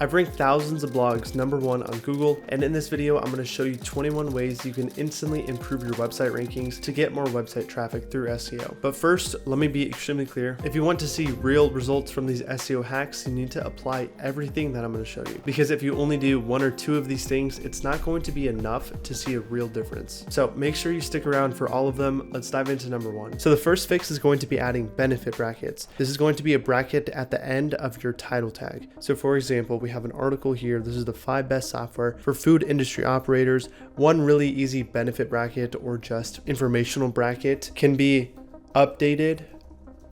I've ranked thousands of blogs #1 on Google, and in this video, I'm going to show you 21 ways you can instantly improve your website rankings to get more website traffic through SEO. But first, let me be extremely clear. If you want to see real results from these SEO hacks, you need to apply everything that I'm going to show you. Because if you only do 1 or 2 of these things, it's not going to be enough to see a real difference. So make sure you stick around for all of them. Let's dive into #1. So the first fix is going to be adding benefit brackets. This is going to be a bracket at the end of your title tag. So for example, we have an article here. This is the 5 best software for food industry operators. One really easy benefit bracket or just informational bracket can be updated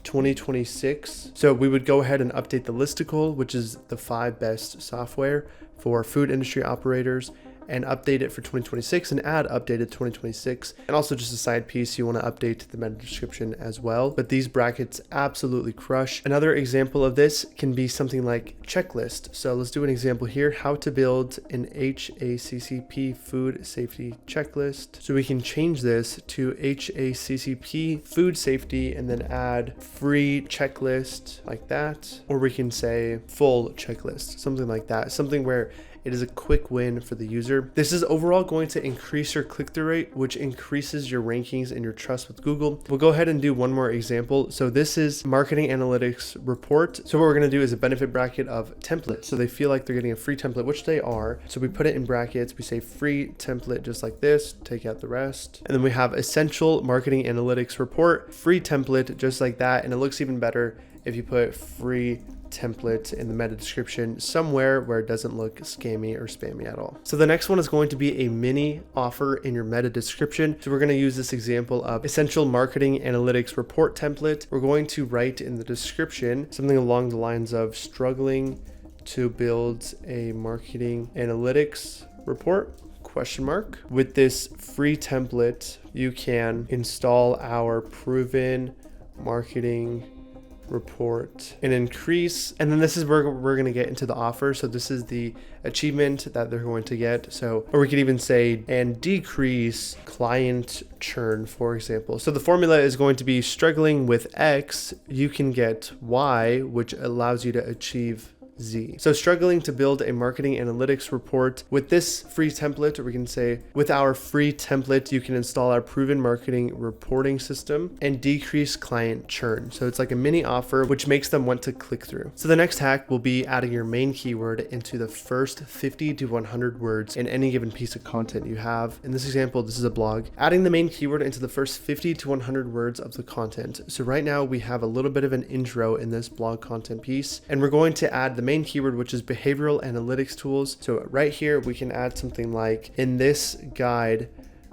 2026. So we would go ahead and update the listicle, which is the 5 best software for food industry operators, and update it for 2026 and add updated 2026. And also just a side piece, you want to update the meta description as well. But these brackets absolutely crush. Another example of this can be something like checklist. So let's do an example here, how to build an HACCP food safety checklist. So we can change this to HACCP food safety and then add free checklist like that. Or we can say full checklist, something like that. Something where it is a quick win for the user. This is overall going to increase your click-through rate, which increases your rankings and your trust with Google. We'll go ahead and do one more example. So this is marketing analytics report. So what we're gonna do is a benefit bracket of template. So they feel like they're getting a free template, which they are. So we put it in brackets, we say free template just like this, take out the rest. And then we have essential marketing analytics report, free template just like that. And it looks even better if you put free template in the meta description somewhere where it doesn't look scammy or spammy at all. So the next one is going to be a mini offer in your meta description. So we're going to use this example of essential marketing analytics report template. We're going to write in the description something along the lines of struggling to build a marketing analytics report ? With this free template, you can install our proven marketing report and increase, and then this is where we're going to get into the offer. So this is the achievement that they're going to get. So, or we could even say, and decrease client churn, for example. So the formula is going to be struggling with X, you can get Y, which allows you to achieve Z. So struggling to build a marketing analytics report with this free template, or we can say with our free template, you can install our proven marketing reporting system and decrease client churn. So it's like a mini offer, which makes them want to click through. So the next hack will be adding your main keyword into the first 50 to 100 words in any given piece of content you have. In this example, this is a blog. Adding the main keyword into the first 50 to 100 words of the content. So right now we have a little bit of an intro in this blog content piece, and we're going to add the main keyword, which is behavioral analytics tools. So right here, we can add something like, in this guide,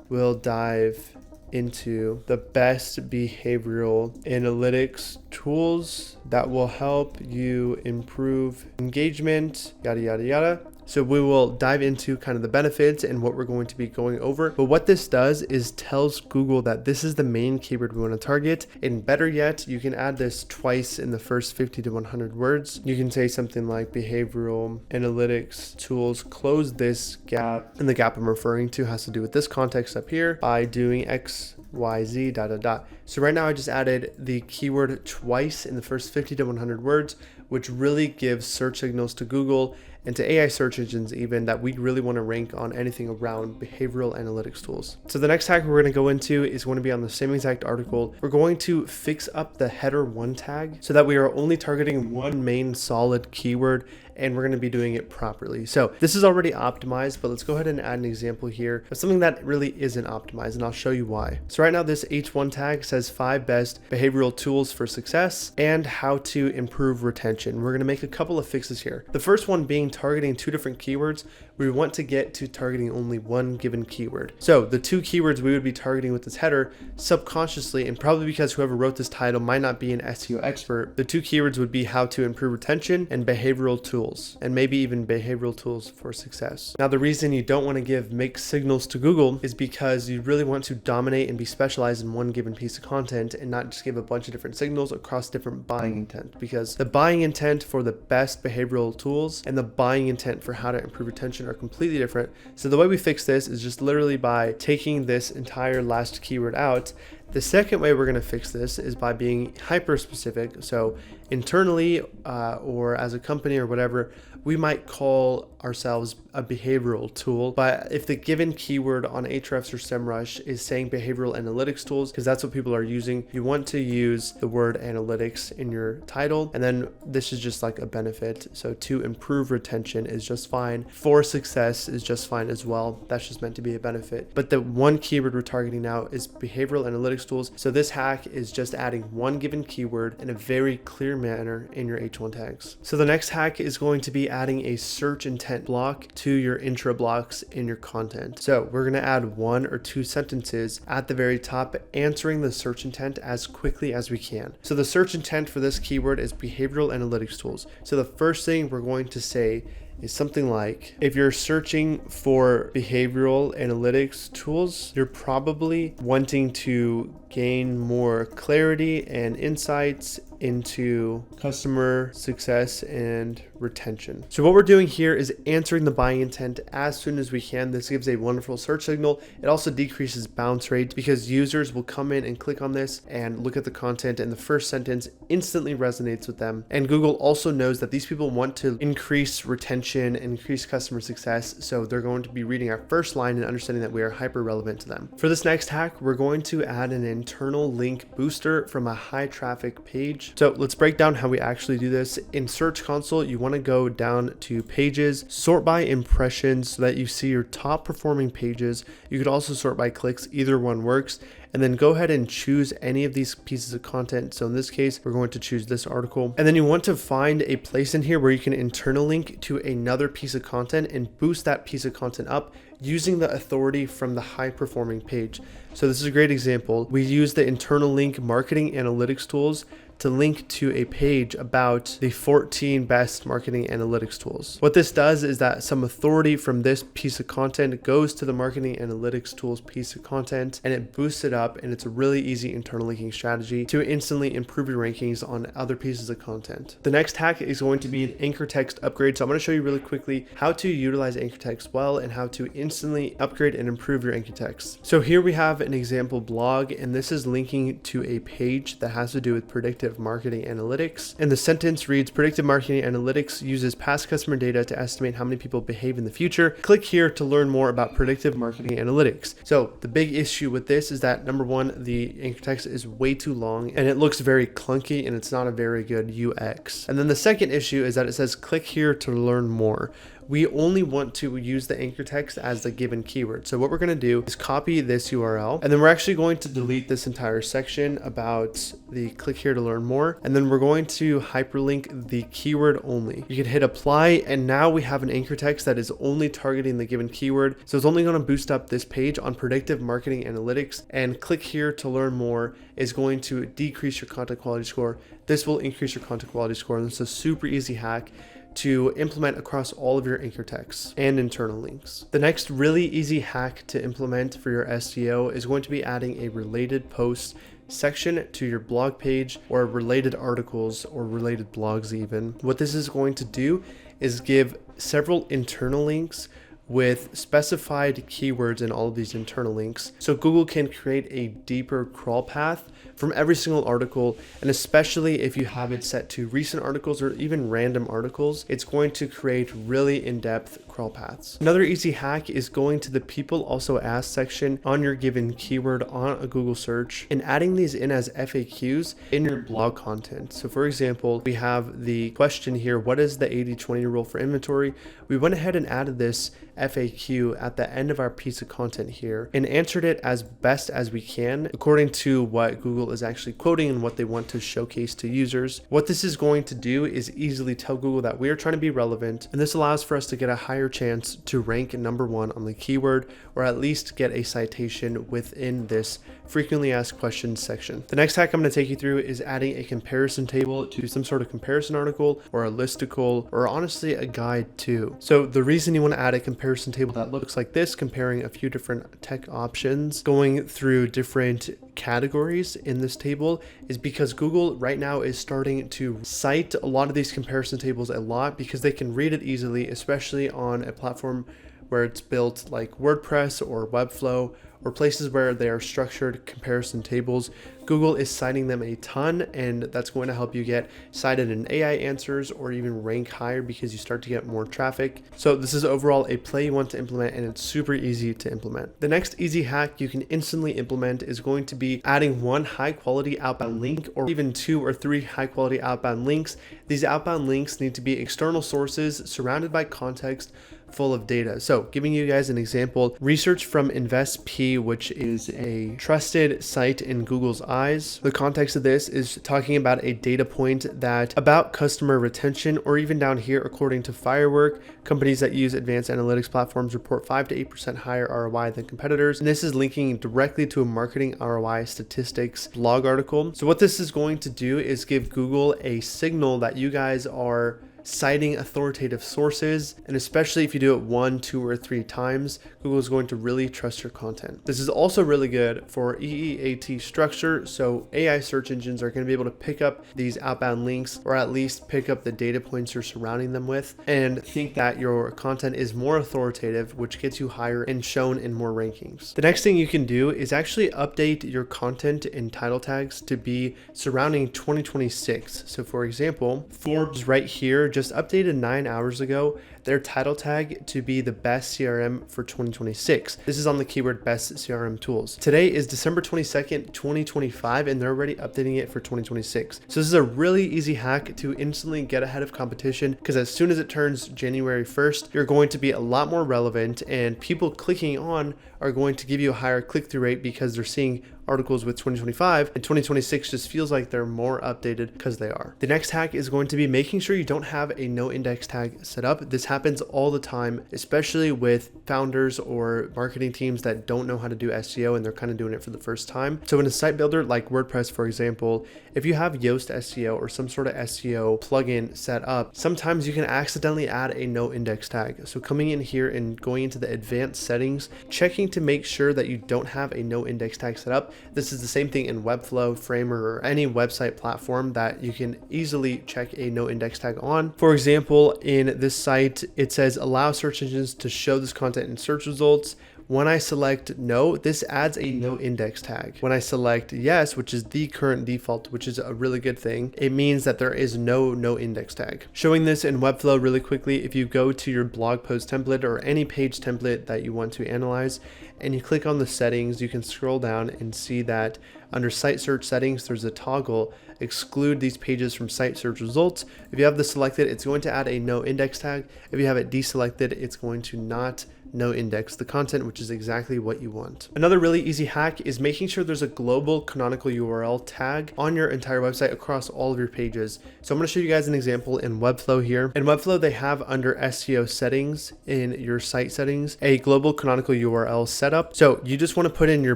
we'll dive into the best behavioral analytics tools that will help you improve engagement, yada, yada, yada. So we will dive into kind of the benefits and what we're going to be going over. But what this does is tells Google that this is the main keyword we want to target. And better yet, you can add this twice in the first 50 to 100 words. You can say something like behavioral analytics tools close this gap. And the gap I'm referring to has to do with this context up here by doing X, Y, Z, dot, dot, dot. So right now I just added the keyword twice in the first 50 to 100 words, which really gives search signals to Google and to AI search engines even that we really want to rank on anything around behavioral analytics tools. So the next hack we're going to go into is going to be on the same exact article. We're going to fix up the header 1 tag so that we are only targeting one main solid keyword, and we're going to be doing it properly. So this is already optimized, but let's go ahead and add an example here of something that really isn't optimized, and I'll show you why. So right now this H1 tag says 5 best behavioral tools for success and how to improve retention. We're going to make a couple of fixes here. The first one being targeting 2 different keywords. We want to get to targeting only one given keyword. So the 2 keywords we would be targeting with this header subconsciously, and probably because whoever wrote this title might not be an SEO expert, the 2 keywords would be how to improve retention and behavioral tools, and maybe even behavioral tools for success. Now, the reason you don't want to give mixed signals to Google is because you really want to dominate and be specialized in one given piece of content and not just give a bunch of different signals across different buying intent, because the buying intent for the best behavioral tools and the buying intent for how to improve retention are completely different. So the way we fix this is just literally by taking this entire last keyword out. The second way we're going to fix this is by being hyper specific. So internally or as a company or whatever, we might call ourselves a behavioral tool. But if the given keyword on Ahrefs or SEMrush is saying behavioral analytics tools, because that's what people are using, you want to use the word analytics in your title. And then this is just like a benefit. So to improve retention is just fine. For success is just fine as well. That's just meant to be a benefit. But the one keyword we're targeting now is behavioral analytics tools. So this hack is just adding one given keyword in a very clear manner in your H1 tags. So the next hack is going to be adding a search intent block to your intro blocks in your content. So we're going to add 1 or 2 sentences at the very top answering the search intent as quickly as we can. So the search intent for this keyword is behavioral analytics tools. So the first thing we're going to say is something like, if you're searching for behavioral analytics tools, you're probably wanting to gain more clarity and insights into customer success and retention. So what we're doing here is answering the buying intent as soon as we can. This gives a wonderful search signal. It also decreases bounce rate because users will come in and click on this and look at the content, and the first sentence instantly resonates with them. And Google also knows that these people want to increase retention and increase customer success. So they're going to be reading our first line and understanding that we are hyper relevant to them. For this next hack, we're going to add an internal link booster from a high traffic page. So let's break down how we actually do this. In Search Console, you want to go down to pages, sort by impressions so that you see your top performing pages. You could also sort by clicks, either one works. And then go ahead and choose any of these pieces of content. So in this case, we're going to choose this article. And then you want to find a place in here where you can internal link to another piece of content and boost that piece of content up using the authority from the high performing page. So this is a great example. We use the internal link marketing analytics tools to link to a page about the 14 best marketing analytics tools. What this does is that some authority from this piece of content goes to the marketing analytics tools piece of content and it boosts it up, and it's a really easy internal linking strategy to instantly improve your rankings on other pieces of content. The next hack is going to be an anchor text upgrade. So I'm going to show you really quickly how to utilize anchor text well and how to instantly upgrade and improve your anchor text. So here we have an example blog, and this is linking to a page that has to do with predictive marketing analytics. And the sentence reads, predictive marketing analytics uses past customer data to estimate how many people behave in the future. Click here to learn more about predictive marketing analytics. So the big issue with this is that number one, the anchor text is way too long and it looks very clunky and it's not a very good UX. And then the second issue is that it says click here to learn more. We only want to use the anchor text as the given keyword. So what we're going to do is copy this URL, and then we're actually going to delete this entire section about the click here to learn more. And then we're going to hyperlink the keyword only. You can hit apply, and now we have an anchor text that is only targeting the given keyword. So it's only going to boost up this page on predictive marketing analytics, and click here to learn more is going to decrease your content quality score. This will increase your content quality score, and it's a super easy hack to implement across all of your anchor texts and internal links. The next really easy hack to implement for your SEO is going to be adding a related post section to your blog page, or related articles or related blogs even. What this is going to do is give several internal links with specified keywords in all of these internal links, so Google can create a deeper crawl path from every single article. And especially if you have it set to recent articles or even random articles, it's going to create really in-depth crawl paths. Another easy hack is going to the people also asked section on your given keyword on a Google search and adding these in as FAQs in your blog content. So for example, we have the question here, what is the 80-20 rule for inventory? We went ahead and added this FAQ at the end of our piece of content here and answered it as best as we can according to what Google is actually quoting and what they want to showcase to users. What this is going to do is easily tell Google that we are trying to be relevant, and this allows for us to get a higher chance to rank number one on the keyword, or at least get a citation within this frequently asked questions section. The next hack I'm going to take you through is adding a comparison table to some sort of comparison article or a listicle, or honestly a guide too. So the reason you want to add a comparison table that looks like this, comparing a few different tech options, going through different categories in this table, is because Google right now is starting to cite a lot of these comparison tables a lot because they can read it easily, especially on a platform where it's built like WordPress or Webflow, or places where they are structured comparison tables, Google is citing them a ton, and that's going to help you get cited in AI answers or even rank higher because you start to get more traffic. So this is overall a play you want to implement, and it's super easy to implement. The next easy hack you can instantly implement is going to be adding one high quality outbound link, or even 2 or 3 high quality outbound links. These outbound links need to be external sources surrounded by context, full of data. So giving you guys an example, research from InvestP, which is a trusted site in Google's eyes. The context of this is talking about a data point that about customer retention, or even down here, according to Firework, companies that use advanced analytics platforms report 5 to 8% higher ROI than competitors. And this is linking directly to a marketing ROI statistics blog article. So what this is going to do is give Google a signal that you guys are citing authoritative sources, and especially if you do it 1, 2, or 3 times, Google is going to really trust your content. This is also really good for EEAT structure, so AI search engines are going to be able to pick up these outbound links, or at least pick up the data points you're surrounding them with, and think that your content is more authoritative, which gets you higher and shown in more rankings. The next thing you can do is actually update your content and title tags to be surrounding 2026. So for example, Forbes right here just updated 9 hours ago their title tag to be the best CRM for 2026. This is on the keyword best CRM tools. Today is December 22nd, 2025, and they're already updating it for 2026. So this is a really easy hack to instantly get ahead of competition, because as soon as it turns January 1st, you're going to be a lot more relevant, and people clicking on are going to give you a higher click-through rate because they're seeing articles with 2025, and 2026 just feels like they're more updated because they are. The next hack is going to be making sure you don't have a no index tag set up. This happens all the time, especially with founders or marketing teams that don't know how to do SEO and they're kind of doing it for the first time. So in a site builder like WordPress, for example, if you have Yoast SEO or some sort of SEO plugin set up, sometimes you can accidentally add a no index tag. So coming in here and going into the advanced settings, checking to make sure that you don't have a no index tag set up. This is the same thing in Webflow, Framer, or any website platform that you can easily check a no index tag on. For example, in this site, it says allow search engines to show this content in search results. When I select no, this adds a no index tag. When I select yes, which is the current default, which is a really good thing, it means that there is no index tag. Showing this in Webflow really quickly, if you go to your blog post template or any page template that you want to analyze, and you click on the settings, you can scroll down and see that under site search settings, there's a toggle, exclude these pages from site search results. If you have this selected, it's going to add a no index tag. If you have it deselected, it's going to not no index the content, which is exactly what you want. Another really easy hack is making sure there's a global canonical URL tag on your entire website across all of your pages. So I'm going to show you guys an example in Webflow here. In Webflow, they have under SEO settings in your site settings, a global canonical URL setup. So you just want to put in your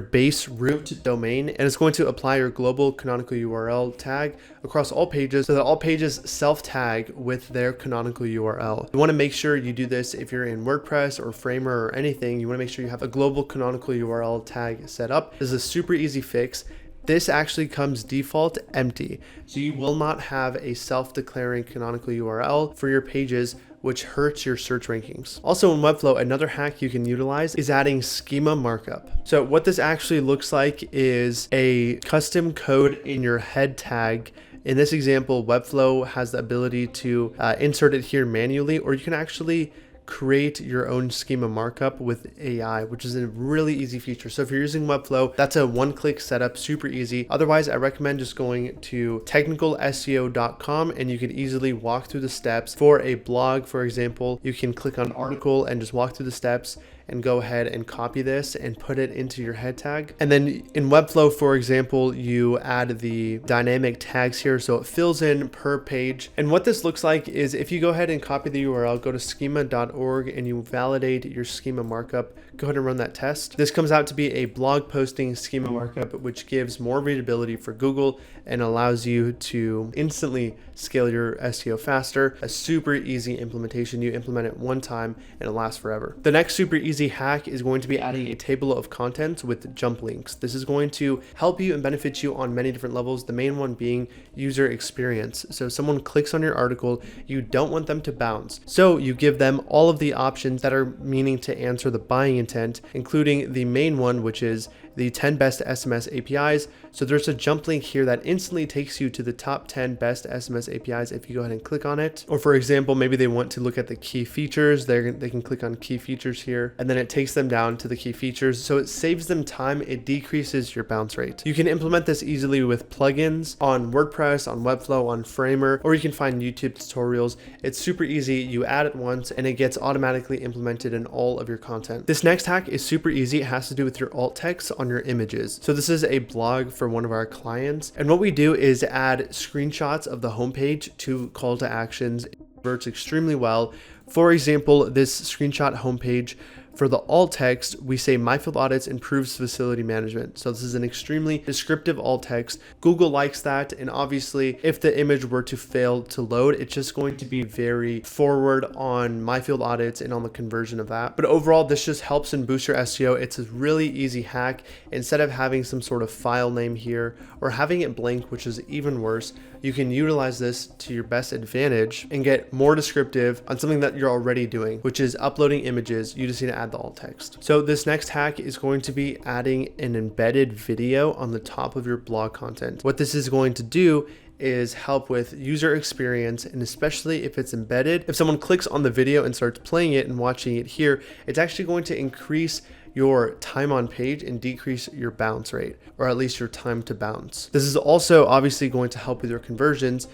base root domain, and it's going to apply your global canonical URL tag across all pages so that all pages self-tag with their canonical URL. You want to make sure you do this if you're in WordPress or Framer or anything. You want to make sure you have a global canonical URL tag set up. This is a super easy fix. This actually comes default empty. So you will not have a self-declaring canonical URL for your pages, which hurts your search rankings. Also in Webflow, another hack you can utilize is adding schema markup. So what this actually looks like is a custom code in your head tag. In this example, Webflow has the ability to insert it here manually, or you can actually create your own schema markup with AI, which is a really easy feature. So if you're using Webflow, that's a one-click setup, super easy. Otherwise, I recommend just going to technicalseo.com and you can easily walk through the steps. For a blog, for example, you can click on article and just walk through the steps and go ahead and copy this and put it into your head tag. And then in Webflow, for example, you add the dynamic tags here so it fills in per page. And what this looks like is if you go ahead and copy the URL, go to schema.org and you validate your schema markup, go ahead and run that test. This comes out to be a blog posting schema markup, which gives more readability for Google and allows you to instantly scale your SEO faster. A super easy implementation. You implement it one time and it lasts forever. The next super easy hack is going to be adding a table of contents with jump links. This is going to help you and benefit you on many different levels. The main one being user experience. So if someone clicks on your article, you don't want them to bounce. So you give them all all of the options that are meaning to answer the buying intent, including the main one, which is the 10 best SMS APIs. So there's a jump link here that instantly takes you to the top 10 best SMS APIs if you go ahead and click on it. Or for example, maybe they want to look at the key features. They can click on key features here, and then it takes them down to the key features. So it saves them time. It decreases your bounce rate. You can implement this easily with plugins on WordPress, on Webflow, on Framer, or you can find YouTube tutorials. It's super easy. You add it once and it gets automatically implemented in all of your content. This next hack is super easy. It has to do with your alt text on your images. So this is a blog for one of our clients, and what we do is add screenshots of the homepage to call to actions. It converts extremely well. For example, this screenshot homepage, for the alt text, we say my field audits improves facility management. So this is an extremely descriptive alt text. Google likes that. And obviously, if the image were to fail to load, it's just going to be very forward on my field audits and on the conversion of that. But overall, this just helps and boosts your SEO. It's a really easy hack. Instead of having some sort of file name here or having it blank, which is even worse, you can utilize this to your best advantage and get more descriptive on something that you're already doing, which is uploading images. You just need to add the alt text. So this next hack is going to be adding an embedded video on the top of your blog content. What this is going to do is help with user experience, and especially if it's embedded, if someone clicks on the video and starts playing it and watching it here, it's actually going to increase your time on page and decrease your bounce rate, or at least your time to bounce. This is also obviously going to help with your conversions.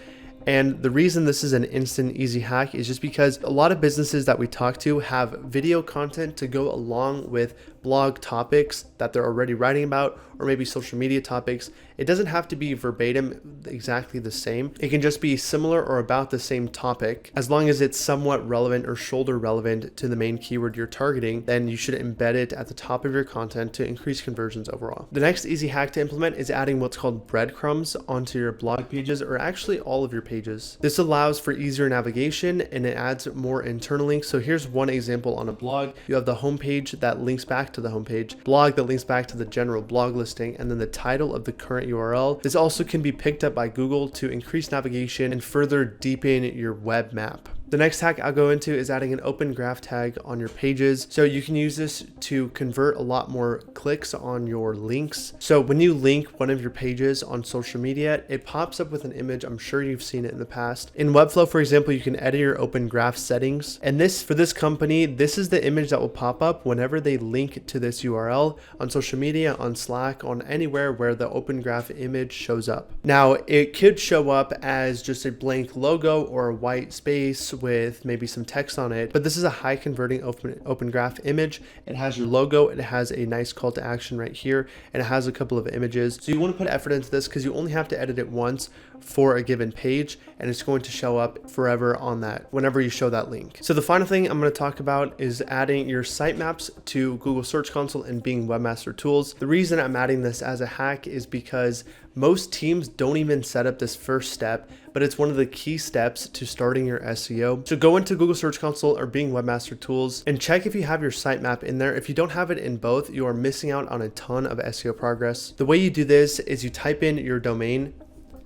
And the reason this is an instant easy hack is just because a lot of businesses that we talk to have video content to go along with blog topics that they're already writing about, or maybe social media topics. It doesn't have to be verbatim exactly the same. It can just be similar or about the same topic. As long as it's somewhat relevant or shoulder relevant to the main keyword you're targeting, then you should embed it at the top of your content to increase conversions overall. The next easy hack to implement is adding what's called breadcrumbs onto your blog pages, or actually all of your pages. This allows for easier navigation and it adds more internal links. So here's one example on a blog. You have the homepage that links back to the homepage, blog that links back to the general blog listing, and then the title of the current URL. This also can be picked up by Google to increase navigation and further deepen your web map. The next hack I'll go into is adding an open graph tag on your pages. So you can use this to convert a lot more clicks on your links. So when you link one of your pages on social media, it pops up with an image. I'm sure you've seen it in the past. In Webflow, for example, you can edit your open graph settings. And this, for this company, this is the image that will pop up whenever they link to this URL on social media, on Slack, on anywhere where the open graph image shows up. Now, it could show up as just a blank logo or a white space with maybe some text on it, but this is a high converting open graph image. It has your logo, it has a nice call to action right here, and it has a couple of images. So you want to put effort into this because you only have to edit it once for a given page, and it's going to show up forever on that whenever you show that link. So the final thing I'm going to talk about is adding your sitemaps to Google Search Console and Bing Webmaster Tools. The reason I'm adding this as a hack is because most teams don't even set up this first step, but it's one of the key steps to starting your SEO. So go into Google Search Console or Bing Webmaster Tools and check if you have your sitemap in there. If you don't have it in both, you are missing out on a ton of SEO progress. The way you do this is you type in your domain.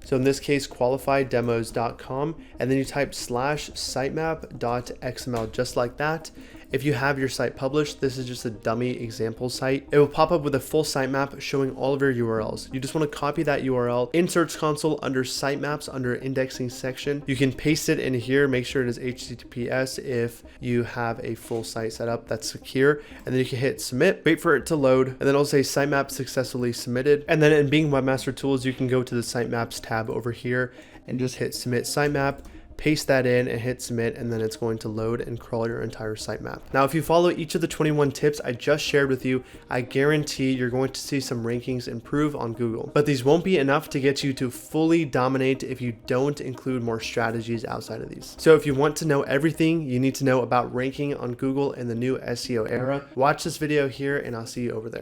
So in this case, qualifiedemos.com, and then you type /sitemap.xml, just like that. If you have your site published, this is just a dummy example site. It will pop up with a full sitemap showing all of your URLs. You just want to copy that URL in Search Console under sitemaps under indexing section. You can paste it in here, make sure it is HTTPS if you have a full site set up that's secure, and then you can hit submit, wait for it to load, and then it'll say sitemap successfully submitted. And then in Bing Webmaster Tools, you can go to the sitemaps tab over here and just hit submit sitemap. Paste that in and hit submit, and then it's going to load and crawl your entire sitemap. Now, if you follow each of the 21 tips I just shared with you, I guarantee you're going to see some rankings improve on Google. But these won't be enough to get you to fully dominate if you don't include more strategies outside of these. So if you want to know everything you need to know about ranking on Google in the new SEO era, watch this video here and I'll see you over there.